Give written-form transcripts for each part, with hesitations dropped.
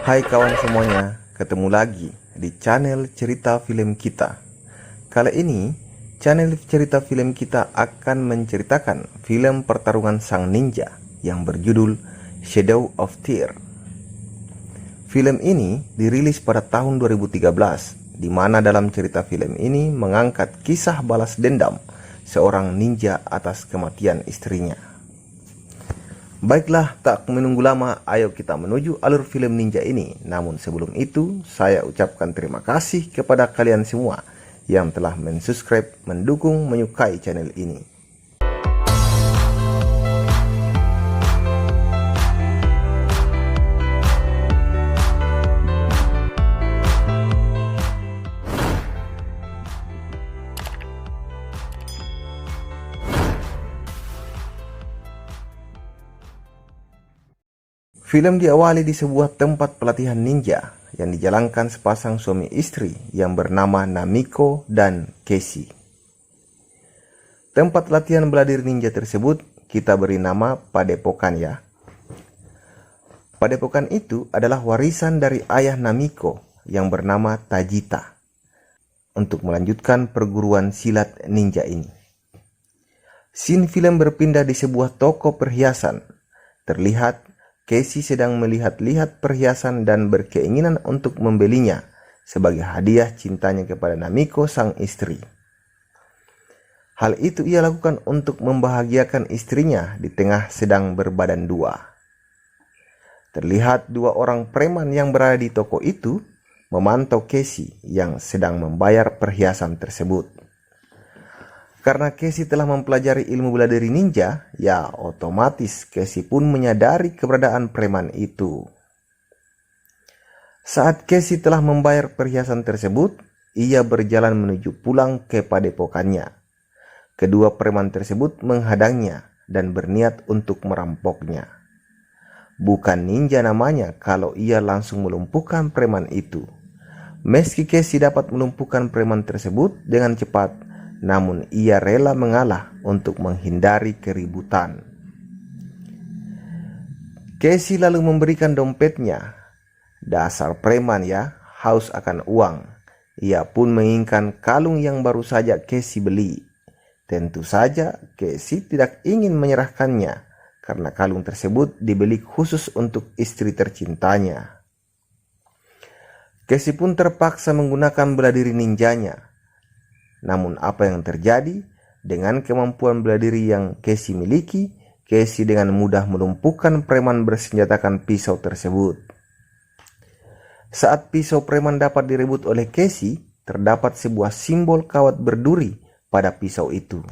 Hai kawan semuanya, ketemu lagi di channel cerita film kita. Kali ini, channel cerita film kita akan menceritakan film pertarungan sang ninja yang berjudul Shadow of Tear. Film ini dirilis pada tahun 2013, di mana dalam cerita film ini mengangkat kisah balas dendam seorang ninja atas kematian istrinya. Baiklah, tak menunggu lama, ayo kita menuju alur film ninja ini. Namun sebelum itu, saya ucapkan terima kasih kepada kalian semua yang telah mensubscribe, mendukung, menyukai channel ini. Film diawali di sebuah tempat pelatihan ninja yang dijalankan sepasang suami istri yang bernama Namiko dan Casey. Tempat latihan bela diri ninja tersebut kita beri nama Padepokan ya. Padepokan itu adalah warisan dari ayah Namiko yang bernama Tajita untuk melanjutkan perguruan silat ninja ini. Scene film berpindah di sebuah toko perhiasan. Terlihat Casey sedang melihat-lihat perhiasan dan berkeinginan untuk membelinya sebagai hadiah cintanya kepada Namiko sang istri. Hal itu ia lakukan untuk membahagiakan istrinya di tengah sedang berbadan dua. Terlihat dua orang preman yang berada di toko itu memantau Casey yang sedang membayar perhiasan tersebut. Karena Casey telah mempelajari ilmu bela diri ninja, ya otomatis Casey pun menyadari keberadaan preman itu. Saat Casey telah membayar perhiasan tersebut, ia berjalan menuju pulang ke padepokannya. Kedua preman tersebut menghadangnya dan berniat untuk merampoknya. Bukan ninja namanya kalau ia langsung melumpuhkan preman itu. Meski Casey dapat melumpuhkan preman tersebut dengan cepat, namun ia rela mengalah untuk menghindari keributan. Casey lalu memberikan dompetnya. Dasar preman ya, haus akan uang. Ia pun menginginkan kalung yang baru saja Casey beli. Tentu saja Casey tidak ingin menyerahkannya karena kalung tersebut dibeli khusus untuk istri tercintanya. Casey pun terpaksa menggunakan bela diri ninjanya. Namun apa yang terjadi? Dengan kemampuan bela diri yang Casey miliki, Casey dengan mudah melumpuhkan preman bersenjatakan pisau tersebut. Saat pisau preman dapat direbut oleh Casey, terdapat sebuah simbol kawat berduri pada pisau itu.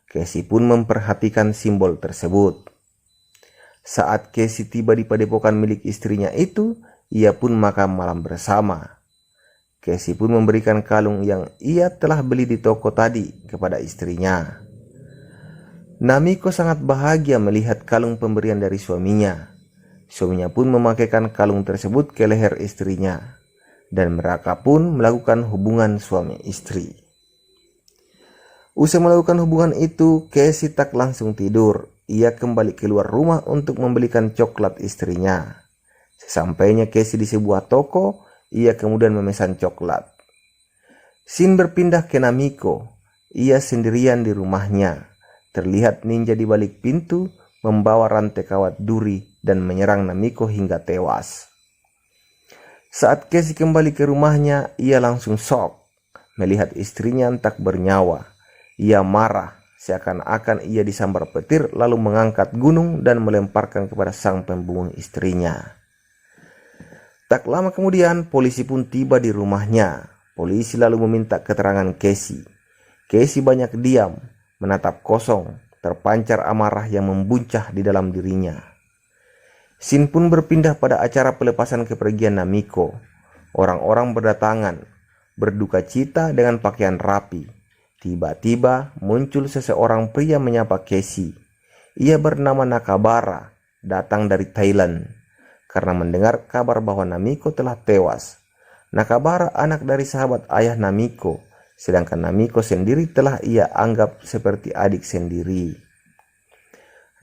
Casey pun memperhatikan simbol tersebut. Saat Casey tiba di padepokan milik istrinya itu, ia pun makan malam bersama. Casey pun memberikan kalung yang ia telah beli di toko tadi kepada istrinya. Namiko sangat bahagia melihat kalung pemberian dari suaminya. Suaminya pun memakaikan kalung tersebut ke leher istrinya. Dan mereka pun melakukan hubungan suami istri. Usai melakukan hubungan itu, Casey tak langsung tidur. Ia kembali keluar rumah untuk membelikan coklat istrinya. Sesampainya Casey di sebuah toko, ia kemudian memesan coklat. Scene berpindah ke Namiko. Ia sendirian di rumahnya. Terlihat ninja di balik pintu membawa rantai kawat duri dan menyerang Namiko hingga tewas. Saat Casey kembali ke rumahnya, ia langsung shock melihat istrinya tak bernyawa. Ia marah seakan-akan ia disambar petir lalu mengangkat gunung dan melemparkan kepada sang pembunuh istrinya. Tak lama kemudian, polisi pun tiba di rumahnya. Polisi lalu meminta keterangan Casey. Casey banyak diam, menatap kosong, terpancar amarah yang membuncah di dalam dirinya. Scene pun berpindah pada acara pelepasan kepergian Namiko. Orang-orang berdatangan, berduka cita dengan pakaian rapi. Tiba-tiba muncul seseorang pria menyapa Casey. Ia bernama Nakabara, datang dari Thailand. Karena mendengar kabar bahwa Namiko telah tewas. Nakabara anak dari sahabat ayah Namiko, sedangkan Namiko sendiri telah ia anggap seperti adik sendiri.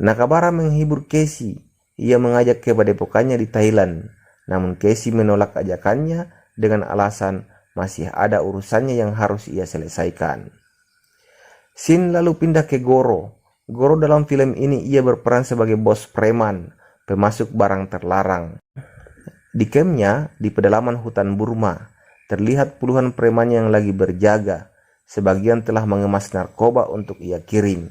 Nakabara menghibur Casey. Ia mengajak ke padepokannya di Thailand. namun Casey menolak ajakannya dengan alasan masih ada urusannya yang harus ia selesaikan. Scene lalu pindah ke Goro. Goro dalam film ini ia berperan sebagai bos preman, pemasuk barang terlarang. Di campnya di pedalaman hutan Burma, terlihat puluhan preman yang lagi berjaga. Sebagian telah mengemas narkoba untuk ia kirim.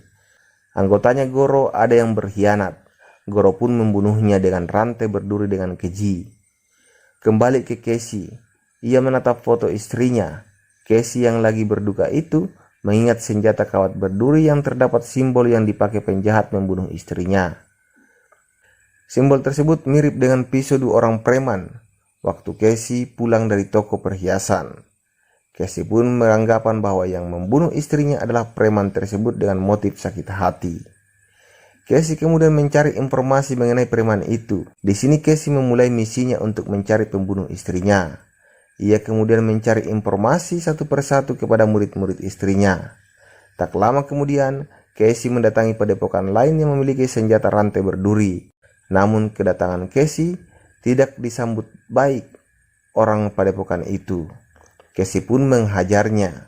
Anggotanya Goro ada yang berkhianat. Goro pun membunuhnya dengan rantai berduri dengan keji. Kembali ke Casey, ia menatap foto istrinya. Casey yang lagi berduka itu mengingat senjata kawat berduri yang terdapat simbol yang dipakai penjahat membunuh istrinya. Simbol tersebut mirip dengan pisau dua orang preman waktu Casey pulang dari toko perhiasan. Casey pun beranggapan bahwa yang membunuh istrinya adalah preman tersebut dengan motif sakit hati. Casey kemudian mencari informasi mengenai preman itu. Di sini Casey memulai misinya untuk mencari pembunuh istrinya. Ia kemudian mencari informasi satu persatu kepada murid-murid istrinya. Tak lama kemudian, Casey mendatangi padepokan lain yang memiliki senjata rantai berduri. Namun kedatangan Casey tidak disambut baik orang padepokan itu. Casey pun menghajarnya.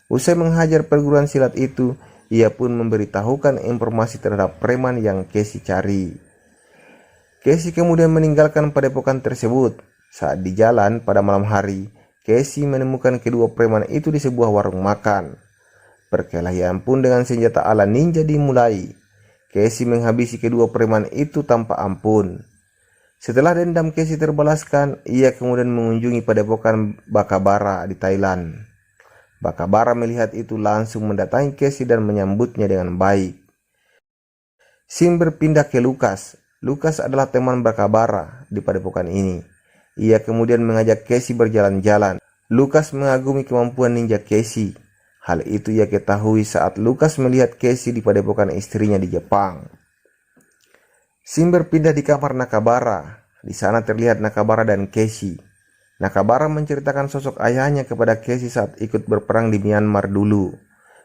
Usai menghajar perguruan silat itu, ia pun memberitahukan informasi terhadap preman yang Casey cari. Casey kemudian meninggalkan padepokan tersebut. Saat di jalan pada malam hari, Casey menemukan kedua preman itu di sebuah warung makan. Perkelahian pun dengan senjata ala ninja dimulai. Casey menghabisi kedua preman itu tanpa ampun. Setelah dendam Casey terbalaskan, ia kemudian mengunjungi padepokan Bakabara di Thailand. Bakabara melihat itu langsung mendatangi Casey dan menyambutnya dengan baik. Scene berpindah ke Lucas. Lucas adalah teman Bakabara di padepokan ini. Ia kemudian mengajak Casey berjalan-jalan. Lucas mengagumi kemampuan ninja Casey. Hal itu ia ketahui saat Lucas melihat Casey di padepokan istrinya di Jepang. Scene berpindah di kamar Nakabara. Di sana terlihat Nakabara dan Casey. Nakabara menceritakan sosok ayahnya kepada Casey saat ikut berperang di Myanmar dulu.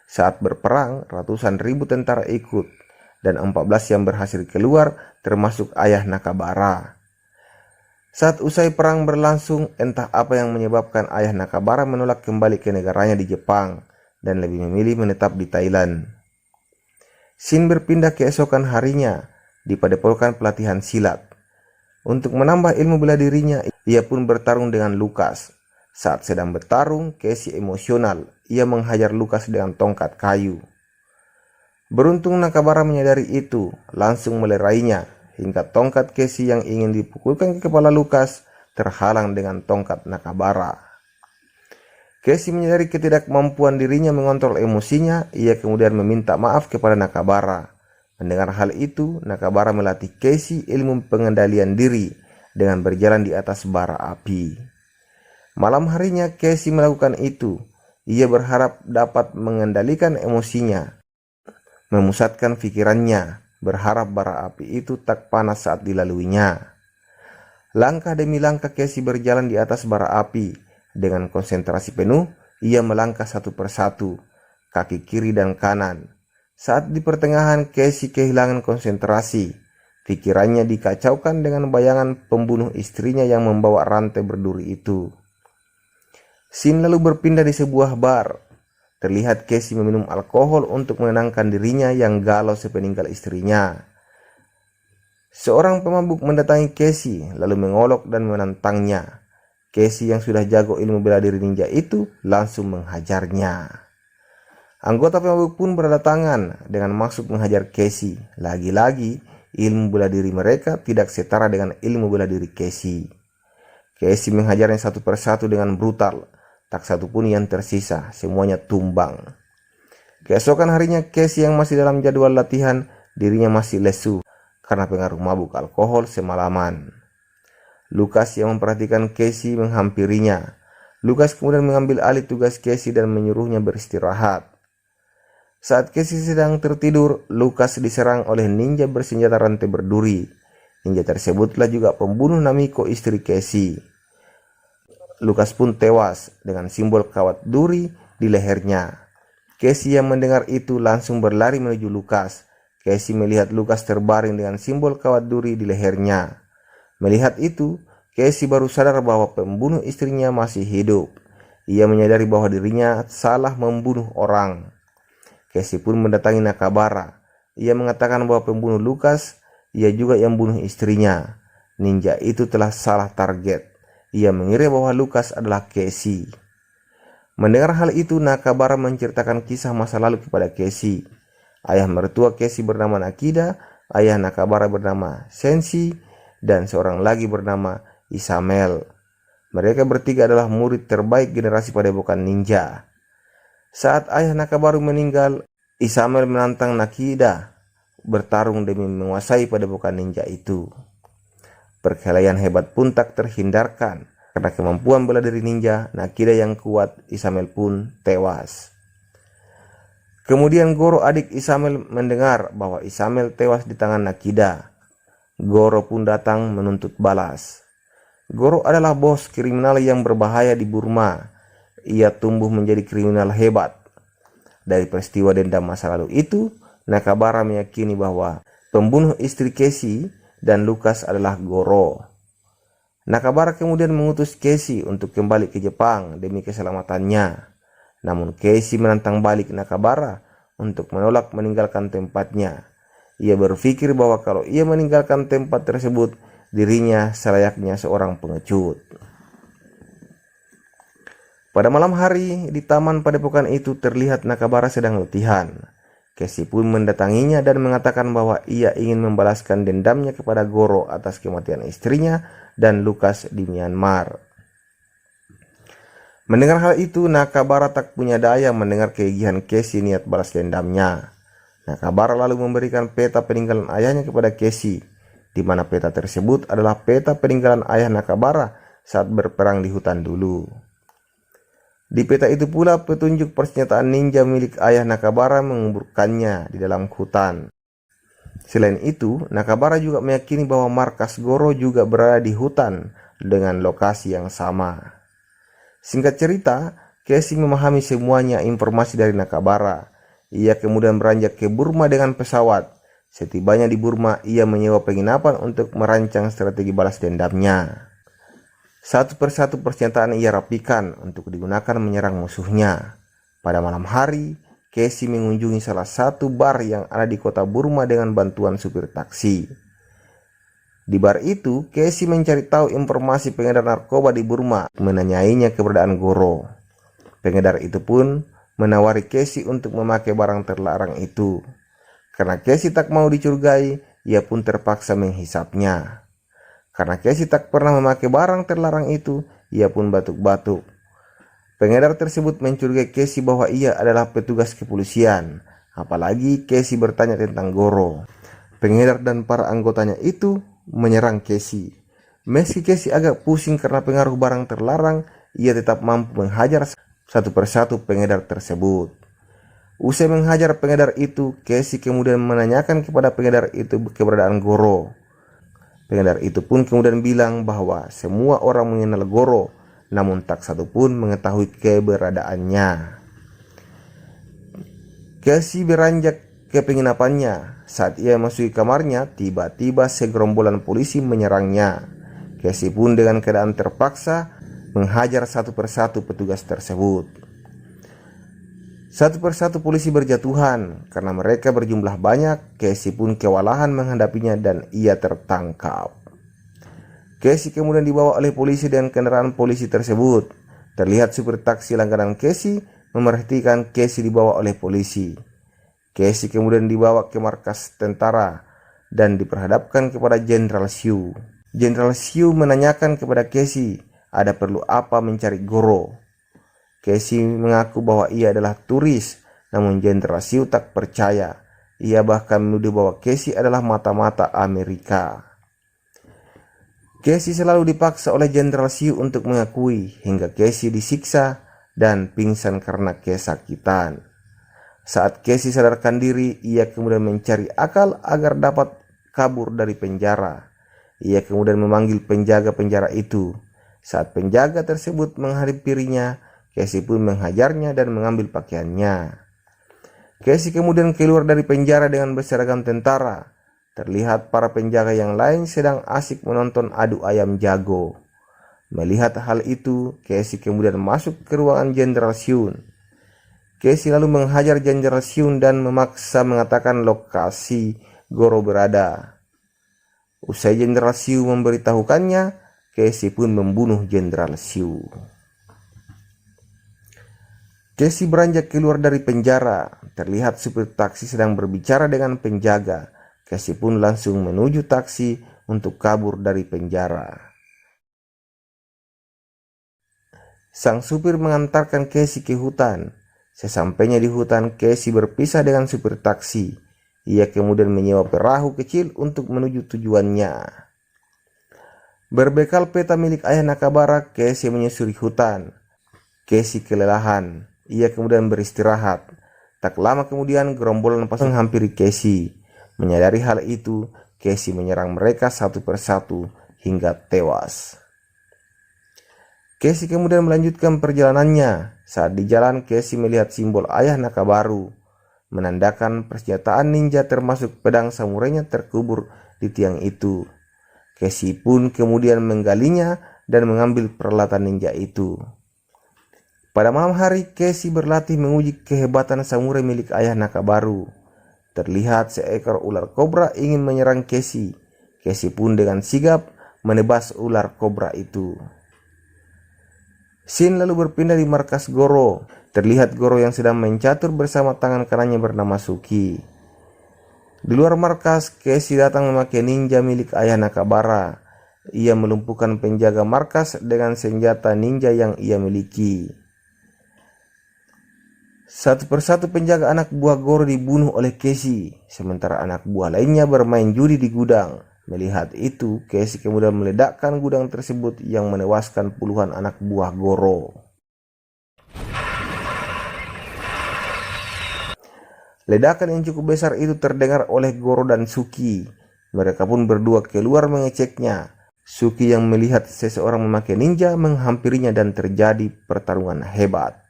Saat berperang, ratusan ribu tentara ikut, dan 14 yang berhasil keluar termasuk ayah Nakabara. Saat usai perang berlangsung, entah apa yang menyebabkan ayah Nakabara menolak kembali ke negaranya di Jepang dan lebih memilih menetap di Thailand. Scene berpindah keesokan harinya di padepokan pelatihan silat. Untuk menambah ilmu bela dirinya, ia pun bertarung dengan Lucas. Saat sedang bertarung, Casey emosional. Ia menghajar Lucas dengan tongkat kayu. Beruntung Nakabara menyadari itu, langsung melerainya hingga tongkat Casey yang ingin dipukulkan ke kepala Lucas terhalang dengan tongkat Nakabara. Casey menyadari ketidakmampuan dirinya mengontrol emosinya. Ia kemudian meminta maaf kepada Nakabara. Mendengar hal itu, Nakabara melatih Casey ilmu pengendalian diri dengan berjalan di atas bara api. Malam harinya Casey melakukan itu. Ia berharap dapat mengendalikan emosinya, memusatkan pikirannya, berharap bara api itu tak panas saat dilaluinya. Langkah demi langkah Casey berjalan di atas bara api. Dengan konsentrasi penuh, ia melangkah satu persatu, kaki kiri dan kanan. Saat di pertengahan, Casey kehilangan konsentrasi. Pikirannya dikacaukan dengan bayangan pembunuh istrinya yang membawa rantai berduri itu. Scene lalu berpindah di sebuah bar. Terlihat Casey meminum alkohol untuk menenangkan dirinya yang galau sepeninggal istrinya. Seorang pemabuk mendatangi Casey lalu mengolok dan menantangnya. Casey yang sudah jago ilmu bela diri ninja itu langsung menghajarnya. Anggota pemabuk pun berdatangan dengan maksud menghajar Casey. Lagi-lagi ilmu bela diri mereka tidak setara dengan ilmu bela diri Casey. Casey menghajarnya satu persatu dengan brutal. Tak satu pun yang tersisa, semuanya tumbang. Keesokan harinya Casey yang masih dalam jadwal latihan, dirinya masih lesu karena pengaruh mabuk alkohol semalaman. Lucas yang memperhatikan Casey menghampirinya. Lucas kemudian mengambil alih tugas Casey dan menyuruhnya beristirahat. Saat Casey sedang tertidur, Lucas diserang oleh ninja bersenjata rantai berduri. Ninja tersebutlah juga pembunuh Namiko, istri Casey. Lucas pun tewas dengan simbol kawat duri di lehernya. Casey yang mendengar itu langsung berlari menuju Lukas. Casey melihat Lukas terbaring dengan simbol kawat duri di lehernya. Melihat itu, Casey baru sadar bahwa pembunuh istrinya masih hidup. Ia menyadari bahwa dirinya salah membunuh orang. Casey pun mendatangi Nakabara. Ia mengatakan bahwa pembunuh Lukas, ia juga yang bunuh istrinya. Ninja itu telah salah target. Ia mengira bahwa Lukas adalah Casey. Mendengar hal itu, Nakabara menceritakan kisah masa lalu kepada Casey. Ayah mertua Casey bernama Nakida, ayah Nakabara bernama Senshi, dan seorang lagi bernama Isamel. Mereka bertiga adalah murid terbaik generasi padepokan ninja. Saat ayah Nakabaru meninggal, Isamel menantang Nakida bertarung demi menguasai padepokan ninja itu. Perkelahian hebat pun tak terhindarkan. Karena kemampuan bela diri ninja Nakida yang kuat, Isamel pun tewas. Kemudian Goro, adik Isamel, mendengar bahwa Isamel tewas di tangan Nakida. Goro pun datang menuntut balas. Goro adalah bos kriminal yang berbahaya di Burma. Ia tumbuh menjadi kriminal hebat. Dari peristiwa dendam masa lalu itu, Nakabara meyakini bahwa pembunuh istri Casey dan Lukas adalah Goro. Nakabara kemudian mengutus Casey untuk kembali ke Jepang demi keselamatannya. Namun Casey menantang balik Nakabara untuk menolak meninggalkan tempatnya. Ia berpikir bahwa kalau ia meninggalkan tempat tersebut, dirinya selayaknya seorang pengecut. Pada malam hari, di taman padepokan itu terlihat Nakabara sedang latihan. Casey pun mendatanginya dan mengatakan bahwa ia ingin membalaskan dendamnya kepada Goro atas kematian istrinya dan Lukas di Myanmar. Mendengar hal itu, Nakabara tak punya daya mendengar kegigihan Casey niat balas dendamnya. Nakabara lalu memberikan peta peninggalan ayahnya kepada Casey, di mana peta tersebut adalah peta peninggalan ayah Nakabara saat berperang di hutan dulu. Di peta itu pula petunjuk persenjataan ninja milik ayah Nakabara menguburkannya di dalam hutan. Selain itu, Nakabara juga meyakini bahwa markas Goro juga berada di hutan dengan lokasi yang sama. Singkat cerita, Casey memahami semuanya informasi dari Nakabara. Ia kemudian beranjak ke Burma dengan pesawat. Setibanya di Burma, ia menyewa penginapan untuk merancang strategi balas dendamnya. Satu persatu persenjataan ia rapikan untuk digunakan menyerang musuhnya. Pada malam hari, Casey mengunjungi salah satu bar yang ada di kota Burma dengan bantuan supir taksi. Di bar itu, Casey mencari tahu informasi pengedar narkoba di Burma, menanyainya keberadaan Goro. Pengedar itu pun menawari Casey untuk memakai barang terlarang itu. Karena Casey tak mau dicurigai, ia pun terpaksa menghisapnya. Karena Casey tak pernah memakai barang terlarang itu, ia pun batuk-batuk. Pengedar tersebut mencurigai Casey bahwa ia adalah petugas kepolisian. Apalagi Casey bertanya tentang Goro. Pengedar dan para anggotanya itu menyerang Casey. Meski Casey agak pusing karena pengaruh barang terlarang, ia tetap mampu menghajar satu persatu pengedar tersebut. Usai menghajar pengedar itu, Casey kemudian menanyakan kepada pengedar itu keberadaan Goro. Pengedar itu pun kemudian bilang bahwa semua orang mengenal Goro, namun tak satu pun mengetahui keberadaannya. Casey beranjak ke penginapannya. Saat ia masuk kamarnya, tiba-tiba segerombolan polisi menyerangnya. Casey pun dengan keadaan terpaksa menghajar satu persatu petugas tersebut. Satu persatu polisi berjatuhan. Karena mereka berjumlah banyak, Casey pun kewalahan menghadapinya dan ia tertangkap. Casey kemudian dibawa oleh polisi dengan kendaraan polisi tersebut. Terlihat supir taksi langganan Casey memerhatikan Casey dibawa oleh polisi. Casey kemudian dibawa ke markas tentara dan diperhadapkan kepada Jenderal Siu. Jenderal Siu menanyakan kepada Casey, ada perlu apa mencari Goro? Casey mengaku bahwa ia adalah turis, namun Jenderal Siu tak percaya. Ia bahkan menuduh bahwa Casey adalah mata-mata Amerika. Casey selalu dipaksa oleh Jenderal Siu untuk mengakui, hingga Casey disiksa dan pingsan karena kesakitan. Saat Casey sadarkan diri, ia kemudian mencari akal agar dapat kabur dari penjara. Ia kemudian memanggil penjaga penjara itu. Saat penjaga tersebut menghampirinya, Casey pun menghajarnya dan mengambil pakaiannya. Casey kemudian keluar dari penjara dengan berseragam tentara. Terlihat para penjaga yang lain sedang asik menonton adu ayam jago. Melihat hal itu, Casey kemudian masuk ke ruangan Jenderal Shun. Casey lalu menghajar Jenderal Shun dan memaksa mengatakan lokasi Goro berada. Usai Jenderal Shun memberitahukannya, Casey pun membunuh Jenderal Shun. Casey beranjak keluar dari penjara. Terlihat supir taksi sedang berbicara dengan penjaga. Casey pun langsung menuju taksi untuk kabur dari penjara. Sang supir mengantarkan Casey ke hutan. Sesampainya di hutan, Casey berpisah dengan supir taksi. Ia kemudian menyewa perahu kecil untuk menuju tujuannya. Berbekal peta milik ayah Nakabara, Casey menyusuri hutan. Casey kelelahan. Ia kemudian beristirahat. Tak lama kemudian gerombolan pasukan menghampiri Casey. Menyadari hal itu, Casey menyerang mereka satu persatu hingga tewas. Casey kemudian melanjutkan perjalanannya. Saat di jalan, Casey melihat simbol ayah Nakabaru, menandakan persenjataan ninja termasuk pedang samurainya terkubur di tiang itu. Casey pun kemudian menggalinya dan mengambil peralatan ninja itu. Pada malam hari, Casey berlatih menguji kehebatan samurai milik ayah Nakabaru. Terlihat seekor ular kobra ingin menyerang Casey. Casey pun dengan sigap menebas ular kobra itu. Shin lalu berpindah di markas Goro. Terlihat Goro yang sedang mencatur bersama tangan kanannya bernama Suki. Di luar markas, Casey datang memakai ninja milik ayah Nakabara. Ia melumpuhkan penjaga markas dengan senjata ninja yang ia miliki. Satu persatu penjaga anak buah Goro dibunuh oleh Casey, sementara anak buah lainnya bermain judi di gudang. Melihat itu, Casey kemudian meledakkan gudang tersebut yang menewaskan puluhan anak buah Goro. Ledakan yang cukup besar itu terdengar oleh Goro dan Suki. Mereka pun berdua keluar mengeceknya. Suki yang melihat seseorang memakai ninja menghampirinya dan terjadi pertarungan hebat.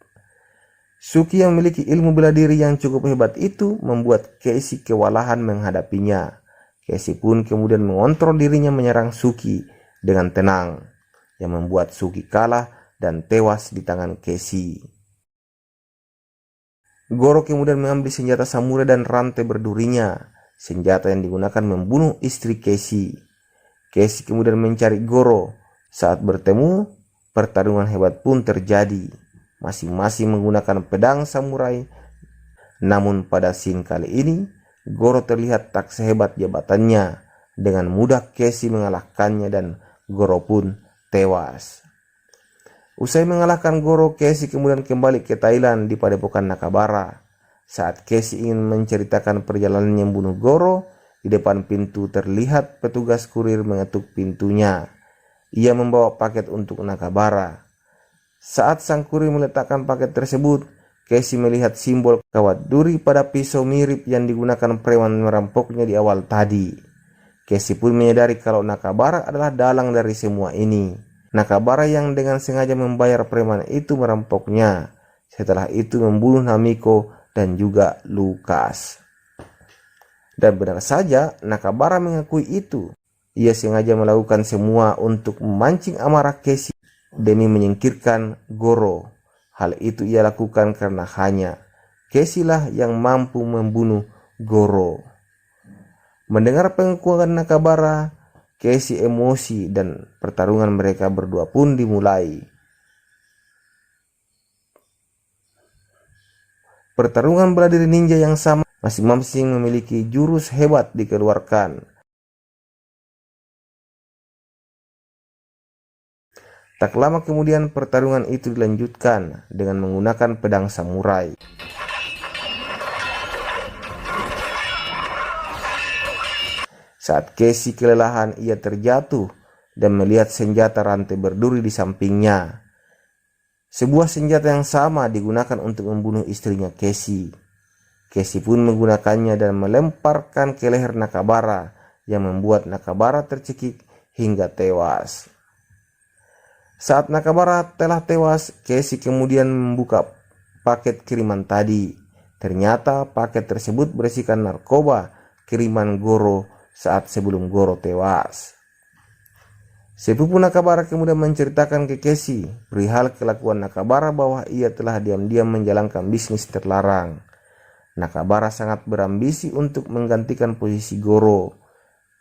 Suki yang memiliki ilmu bela diri yang cukup hebat itu membuat Casey kewalahan menghadapinya. Casey pun kemudian mengontrol dirinya menyerang Suki dengan tenang, yang membuat Suki kalah dan tewas di tangan Casey. Goro kemudian mengambil senjata samurai dan rantai berdurinya, senjata yang digunakan membunuh istri Casey. Casey kemudian mencari Goro. Saat bertemu, pertarungan hebat pun terjadi. Masing-masing menggunakan pedang samurai. Namun pada scene kali ini, Goro terlihat tak sehebat jabatannya. Dengan mudah Casey mengalahkannya dan Goro pun tewas. Usai mengalahkan Goro, Casey kemudian kembali ke Thailand di padepokan Nakabara. Saat Casey ingin menceritakan perjalanannya membunuh Goro, di depan pintu terlihat petugas kurir mengetuk pintunya. Ia membawa paket untuk Nakabara. Saat sang kurir meletakkan paket tersebut, Casey melihat simbol kawat duri pada pisau mirip yang digunakan preman merampoknya di awal tadi. Casey pun menyadari kalau Nakabara adalah dalang dari semua ini. Nakabara yang dengan sengaja membayar preman itu merampoknya. Setelah itu membunuh Namiko dan juga Lucas. Dan benar saja, Nakabara mengakui itu. Ia sengaja melakukan semua untuk memancing amarah Casey demi menyingkirkan Goro. Hal itu ia lakukan karena hanya Casey lah yang mampu membunuh Goro. Mendengar pengakuan Nakabara, Casey emosi dan pertarungan mereka berdua pun dimulai. Pertarungan bela diri ninja yang sama, masing-masing memiliki jurus hebat dikeluarkan. Tak lama kemudian pertarungan itu dilanjutkan dengan menggunakan pedang samurai. Saat Casey kelelahan, ia terjatuh dan melihat senjata rantai berduri di sampingnya. Sebuah senjata yang sama digunakan untuk membunuh istrinya Casey. Casey pun menggunakannya dan melemparkan ke leher Nakabara yang membuat Nakabara tercekik hingga tewas. Saat Nakabara telah tewas, Casey kemudian membuka paket kiriman tadi. Ternyata paket tersebut berisikan narkoba kiriman Goro saat sebelum Goro tewas. Sepupu Nakabara kemudian menceritakan ke Casey perihal kelakuan Nakabara bahwa ia telah diam-diam menjalankan bisnis terlarang. Nakabara sangat berambisi untuk menggantikan posisi Goro.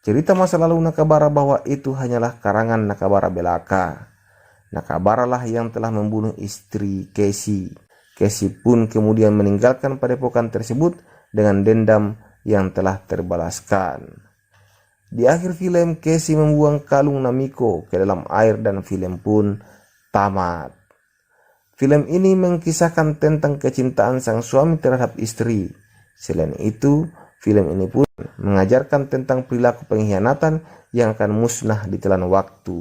Cerita masa lalu Nakabara bahwa itu hanyalah karangan Nakabara belaka. Nakabara lah yang telah membunuh istri Casey. Casey pun kemudian meninggalkan padepokan tersebut dengan dendam yang telah terbalaskan. Di akhir film, Casey membuang kalung Namiko ke dalam air dan film pun tamat. Film ini mengisahkan tentang kecintaan sang suami terhadap istri. Selain itu, film ini pun mengajarkan tentang perilaku pengkhianatan yang akan musnah ditelan waktu.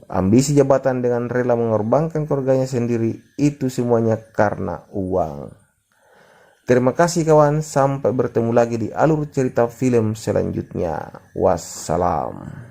Ambisi jabatan dengan rela mengorbankan keluarganya sendiri, itu semuanya karena uang. Terima kasih kawan, sampai bertemu lagi di alur cerita film selanjutnya. Wassalam.